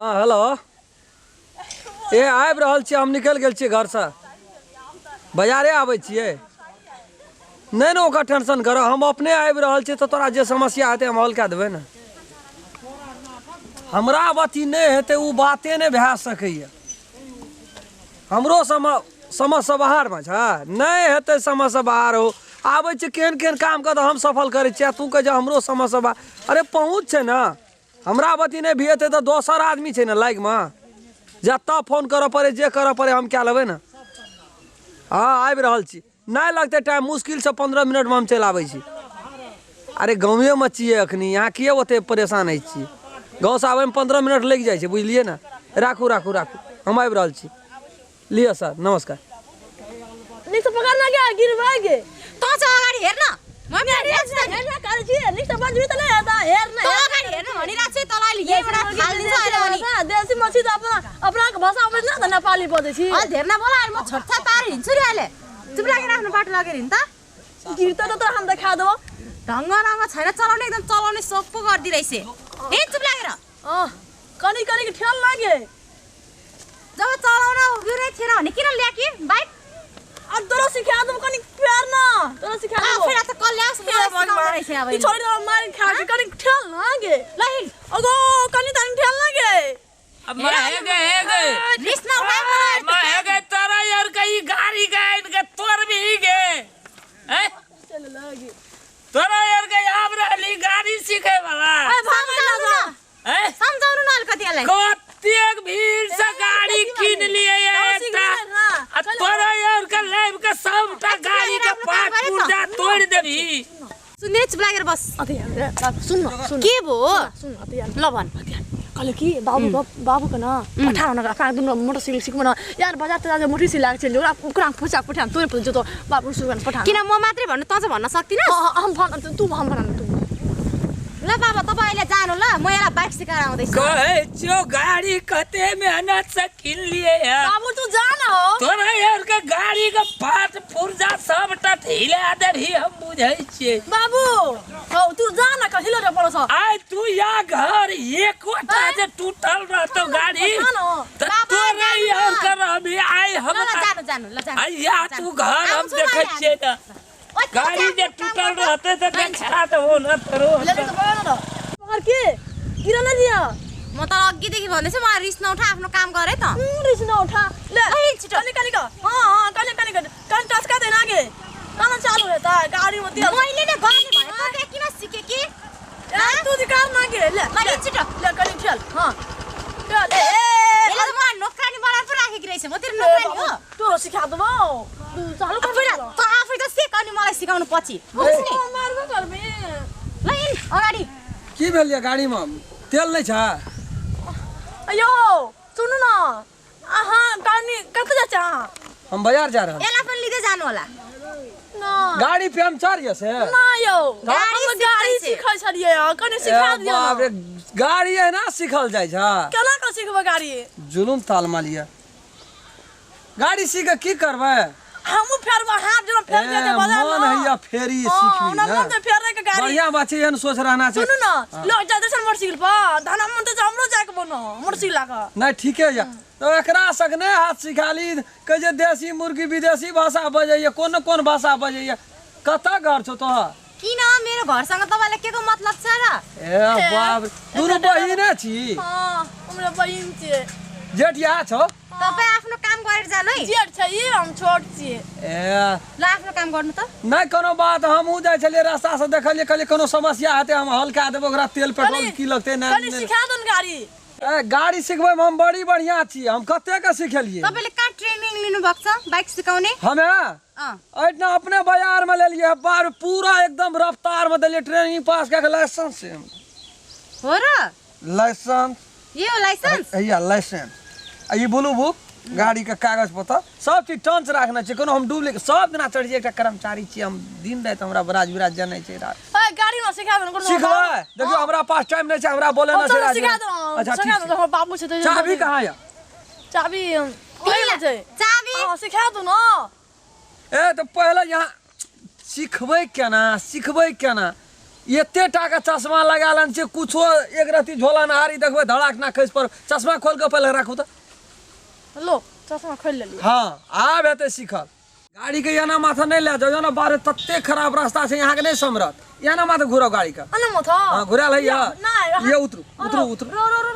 हाँ हेलो ए आबि रहल छी हम निकल गेल छी घर से बाजारे आबै छियै नहीं ने ओकर टेंशन कर हम अपने आबि रहल छी तो तोरा जे समस्या हेतै हम हल कए देबै ने हमरा अथी नहीं हेतै उ बाते नहीं भए सकैए हमरो समझ बाहर में छै नहीं हेतै समझ से बाहर हो आबै छी केहन केहन काम कर हम सफल करै छियै तू कह हमरो समझ से बाहर अरे पहुँच छै ना हमरा बती नहीं भी हेतै तो दोसर आदमी छै ना लाइक में जत्ता फोन करऽ पड़े जे करऽ पड़े हम क्या लेबै ना हाँ आबि रहल छी नहीं लगते टाइम मुश्किल से 15 मिनट में हम चल आबै छी अरे गाँवे में छियै अखनी यहाँ किए ओते परेशान है छी गाँव से आबे में 15 मिनट लग जाए छै बुझलिए ना राखू राखू राखू हम आबि रहल छी लियो सर नमस्कार निक से पकड़ना क्या गिर भागे तो छ अगाडि हेर्न म मेरो हेर्न काले छी निक से बजबी त नहीं आता हेर्न तो अगाडि हेर्न भनिरा छ तलाई यहीबाट फाल्दिन्छ अरे भनी देसी मछी त अपना भाषा आउँदैन त नेपाली बोल्दै छी अ धेरना बोला म छोटछा तार हिन्छु रे अहिले चुप लागेर आफ्नो बाटो लगेर हिँड्ता गिरता त हम देखा देबो ढंग रंग छैन चलाउने एकदम चलाउने सोक पो गर्दी रहेछ हे चुप लागेर कनी कनी के ठेल लागे जब चलाउन उभिरै थिएन भने किन ल्याकी बाइक तोरा सिखा दम कनी प्यार न तोरा सिखा दम फेरि त कल्यास रहेछ अब छोडी दम मार खा के कनी ठेल लागे ल हिँड अगो कनी तनी ठेल लागे अब मैं हेगे रिस न उठाए मैं हेगे तारा यार कहीं गाड़ी गए इनके तोर भी गे हैं चल लागे तोरा यार कहीं आप रहली गाड़ी सीखे वाला भाग लगा हैं समझाउनु न अलकतियालाई कतेक भीड़ से गाड़ी किन लिए एकटा आ तोरा यार का लाइव का सबटा गाड़ी का पार्ट पुर्जा तोड़ देबी सुन्ने चुप लागेर बस सुन के भो सुन ल भन कल की बाबू का ना पठा ना का दुनो मोटरसाइकिल सिक्नु न यार बजार त आज मोटरसाइकिल लाग्छ लो कुराङ फुचा पठाम तोरे पछ त बाबु सुगन पठा किन म मात्रै भन्नु त चाहिँ भन्न सक्दिन हम भन तू हम भन तू ल बाबा तपाई अहिले जानु ल म यहाँ बाइक सिकाएर आउँदै छु कहे जो गाड़ी कते मेहनत से किन लिए है बाबू तू जा ना हो तोरा यार का गाड़ी का पार्ट पुर्जा सबटा ढीला देबी हम बुझै छियै बाबू हो तू जा ना कहिलो रे पड़ो छ आय तू या घर एक कोटा जे टूटल रहतो गाड़ी त तोरा यार कर अभी आय हम जानु ल जानु या तू घर हम देखै छियै न गाड़ी जे टूटल रहते त देखा त हो न तरो ले तो बना न पकड़ के गिरा न दिया म त अघि देखि भन्दैछु म रिस नउठा आफ्नो काम गरे त रिस न उठा ले छिटो कनी का हां कनी टस्का देना आगे काना चालू है त गाड़ी में तेल मैले नै गर्ने भने त देखिन सिके कि तू दिकार ना गे ले कनी छिटो ले कनी ठेल हां चल ए एले त म नोकरानी बनाएर पो राखेकी रहेछ म तेरो नोकरानी हो तू सिखा दबो तू चालू कर त आफै त सिक अनि मलाई सिकाउनु पछि बुझ्ने मारबो करबे ल हिँड अगाडि की भेलिए गाड़ी में तेल नहीं छ अयो सुन्नु न आहा कानी कत जा हम बाजार जा रहे एला पनि लिदै जानु होला ना गाड़ी पंचर ये से ना यो गाड़ी सिखै छलिए कनी सिखा दियो बाप रे गाड़ी है ना सिखल जाय छ केना क सिखबे गाड़ी जुलुम ताल मालिया गाड़ी सीख की करबे हम फेरबा हाथ जरा फेर दे बजा मन हैया फेरी सीखी ना मन तो फेर के गाड़ी बढ़िया बात है एहन सोच रहना चाहिए सुनु न लो जा दे मोटरसाइकिल पर धाना मन तो हमरो जाके बनो मोटरसाइकिल लागा नहीं ठीक है या तो एकरा सकने हाथ सिखाली कह जे देसी मुर्गी विदेशी भाषा बजैया कोन भाषा बजैया कता घर छौ तो किन मेरो घरसँग तपाईलाई केको मतलब छ र ए बाप दुनु बहिने छी हां हमरा बहिन छे जेठिया छौ तपाई आफ्नो काम गरेर जानु है जेठ छ ये हम छोट छी ए ल आफ्नो काम गर्नु त नहीं कोनो बात हमहू जाय छलिए रास्ता से देखलिए कहलिए कोनो समस्या हेते हम हल कए देबो ओकरा तेल पेट्रोल की लगते ना कनी सिखा दन गाड़ी ए गाड़ी सिखबै में हम बड़ी बढ़िया छी हम कते का सिखलिए तपाईले का ट्रेनिङ लिनु भएको छ बाइक सिकाउने हमें ऐठना अपने बाजार में ले लिए बार पूरा एकदम रफ्तार में देलिए ट्रेनिंग पास करके लाइसेंस से हो र लाइसेंस ये हो लाइसेंस या लाइसेंस ये ब्लू बुक गाड़ी का कागज पत्र सब चीज टंच रखना चाहिए कोनो हम डुप्लीकेट सब दिना चढ़ एक कर्मचारी छी हम दिन रात हमरा बराज विराज जानै छै गाड़ी न सिखा दन कोनो सिखबै देखियो हमरा पास टाइम नहीं छै हमरा बोले ना छै सिखा दन अच्छा सिखा दन हमर बाबू छै चाबी कहां है चाबी पहिले छै चाबी सिखा दन ए तो पहले यहाँ सिखबै केना एते टाका चश्मा लगालन छे कुछो एक रति झोला नहारी देखबे धड़ाक ना खस पर चश्मा खोल के पहले राखू त लो चश्मा खोल लेली हाँ आब हेतै सीखल गाड़ी के याना माथा नहीं ले जाओ ना बारे तत्ते खराब रास्ता छे यहाँ के नहीं समरत याना माथा घुराओ गाड़ी का अन मथा हाँ घुरा है नहीं ये उतरू उतरू उतरू रो रो रो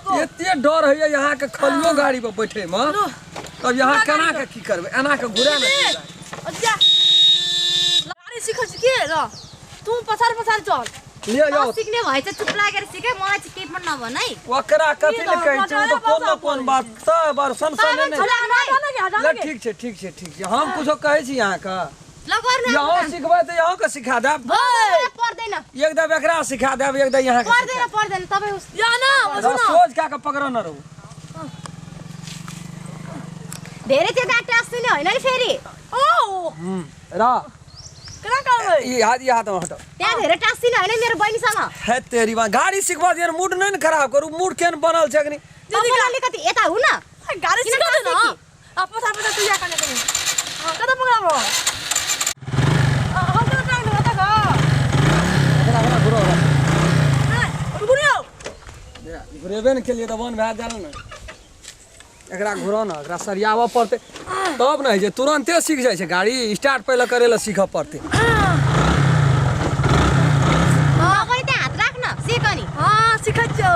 रो एते डर है यहाँ के खलियो गाड़ी पर बैठे में तब यहाँ केना के की करबे एना के घुरा ना अच्छा गाडी सिख के र तू पछाडी चल ले जाओ सिक्ने भएछ चुप लागेर सिके मलाई चाहिँ केही पनि नभन है ओकरा कथि ले कहै छै तो कोन न कोन बात त बार सन ले ले ठीक छै हम कुछो कहै छी यहाँ का ल गर्नु यहाँ सिखबै त यहाँ के सिखा देब पर्दैन एकदम एकरा सिखा देब एकदम यहाँ के पर्दैन तपाई या न सोच क्या के पकड़ न रहू धेरै त्यो डाटा आस्थिने हैन है फेरि ओ रा केना करबै ये हाथ में हटो त्यहाँ धेरै टास्थिने हैन मेरो बहिनीसँग है तेरी बात गाड़ी सिखवा दिएर मूड नहीं खराब करू मूड केन बनल छ कि तपाईले अलिकति यता हुन गाडी सिख दे न अब पछाडी तू या कने कने कता पकडाबो हम त टाइम होता का एकरा घुरो गुनियो घुरेबे न के लिए त वन भए जाल न एकरा घुरो न एकरा सरियावा पड़ते तब नहीं जे तुरंते सीख जाय छै गाड़ी स्टार्ट पहले करेला सीख पड़ते तपाईले त्यहाँ हात राख्न सिकनी सिखच्छौ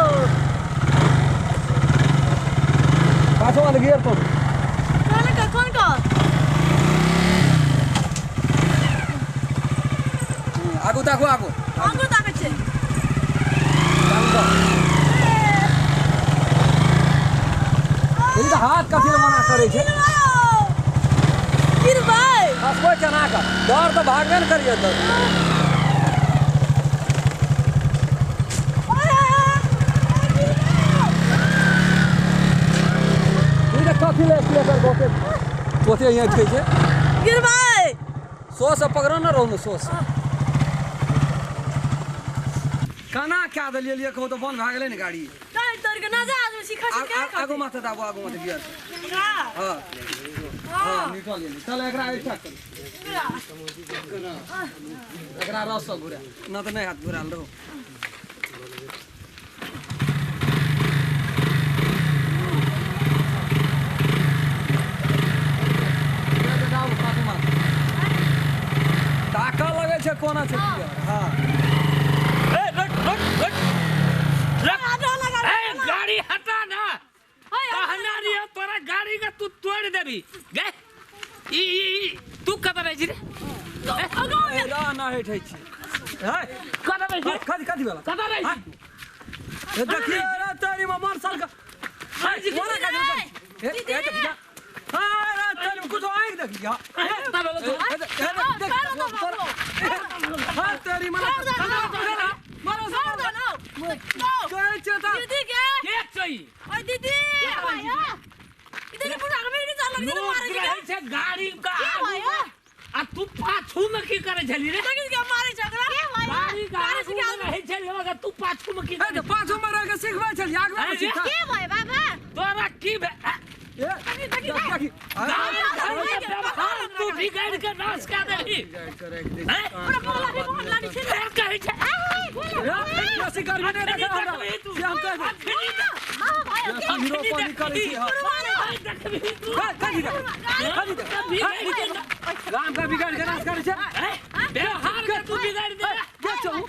पाछो वाला गियर पर कोन का आगु ताकू आगु ताके छै ई त हाथ कथि ले मना करे छै गिर भाई हसबो केना का डर तो भागबे न करिए त ई त कथि ले स्लेटर गोते यहाँ छै छै गिर भाई सो से पकड़ो न रहू न सो से काना क्या दलिए लिए कहू तो बन भाग गेलै न गाड़ी काय तर के ना जा आज सिखा आगो माथे दाबो आगो माथे गियर हां हां निकल गेली चल एकरा ऐसा कर एकरा रस घुरा न त नहीं हाथ घुराल रहो ताका लगे छै कोना छै हां गाड़ी हटा ना कहना रही है तोरा गाड़ी का तू तोड़ देबी गे ई तू कत रही रे ए रा ना हेठै छी है कत रही कथि वाला कत रही ए देखिए रे तेरी मर साल का जी कोना का ए देखिए हां रे तेरी कुछ आएग देखिए हां तेरी मना मारो सारा ना कहे चेता दीदी के चाहिए ओए दीदी के भयो इधर पुरा के नहीं चल लगी मारे के गाड़ी का आ तू पाछू में की करे छली रे लगी के मारे झगड़ा के भयो गाड़ी का आगू में रहे छली मगर तू पाछू में की ए पाछो में रह के सिखबै छली आग में सिखा के भयो बाबा तोरा की ए देखी तू बिगाड़ के नाश कर देली पूरा बोला भी बहुत लाडी छे कहे छे ऐसे कर में देखा हमरा से हम कह हीरो पर निकल छी राम का बिगाड़ के नाश करे छे व्यवहार के तू बिगाड़ दे क्या चलू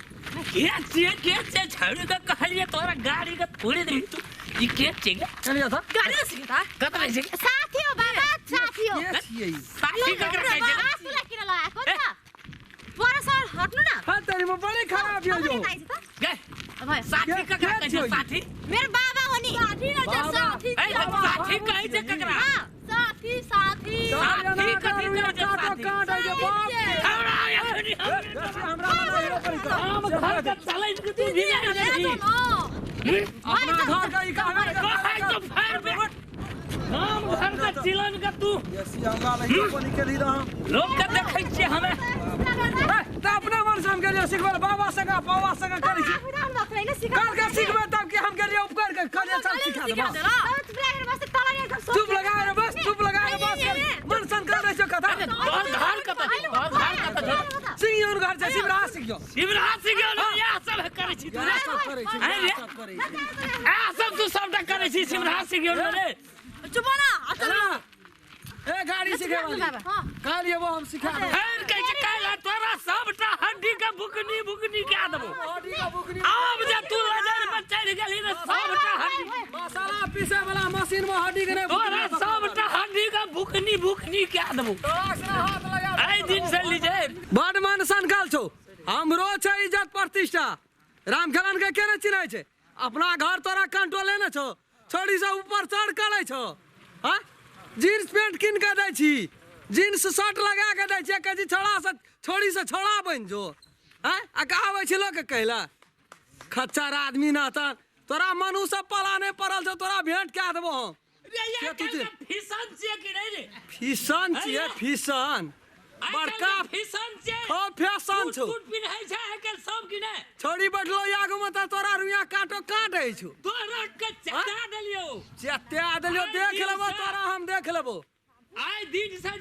के छाड़ू का कहलिए तोरा गाड़ी का थोड़ी दे तू ई के चेगा चलिए था गाड़ी सिखता कत रही छे साथी हो बाबा साथी हो यस यही साथी का करे छे आसुला किन लगाएको त पर सर हट्नु न हां तेरी में बड़ी खराब है जो गे भयो साथी का करे छे साथी मेरो बाबा हो नि साथी न जा साथी ए साथी कहे छे ककरा साथी साथी साथी कथि करे छे साथी काट है बाप हमरा यानी हमरा हीरो पर हम घर का चले के तू बिगाड़ दे अपना घर का ही काम है तो फायर पे हम घर का चिलन का तू यसी हमरा हीरो पर निकल रहा लोग का देखै छे हमें त अपना मन से हम के लिए सिखबल बाबा संगा पावा संगा करी छी हम नखरै न सिका कर के सिखबे तब के हम के लिए उपकार कर करे चल सिखा दे चुप लगा रे बस चुप लगा रे बस मन सन कर रहे छ कथा घर का सिंह घर से शिवराज सीखियो शिवराज सिंह या सब करे छी तू रे सब करै छी अरे सब करै छी आ सब तू सबटा करे छी शिवराज सिंह रे चुप ना चल ए गाड़ी सीखे वाली काल ये वो हम सिखा दे फेर कह के काल तोरा सबटा हड्डी के बुकनी के देबो हड्डी का बुकनी अब जे तू नजर में चढ़ गेली रे सबटा हड्डी मसाला पीसे वाला मशीन में हड्डी के नहीं तोरा सबटा हड्डी के बुकनी के देबो हाथ लगा आई दिन से लीजे बड मान संकल छो हमरो छै इज्जत प्रतिष्ठा रामखलन के केने चिन्है छै अपना घर तोरा कंट्रोल ने छो छोड़ी से ऊपर चढ़ करे छो हां जींस पैंट किन के दै छी जींस शर्ट लगा के दै छी कजी छोड़ा से छोड़ी से छोड़ा बन जो हैं आ कहावै छै लोग के कहला खच्चर आदमी ना त तोरा मनु से पलाने पड़ल छो तोरा भेंट क्या देबो हम ये फिशन छिए कि नहीं रे फिशन छिए फिशन बड़का फिशन छिए हो फैशन छो सूट पिन्है छै आइकाल सब कि नहीं छोड़ी बैठलो आगू में त तोरा रुइया काटो काटै छौ तोरा के चटा देलियो चत्या देलियो देख लेबो तोरा हम देख लेबो आई दिन से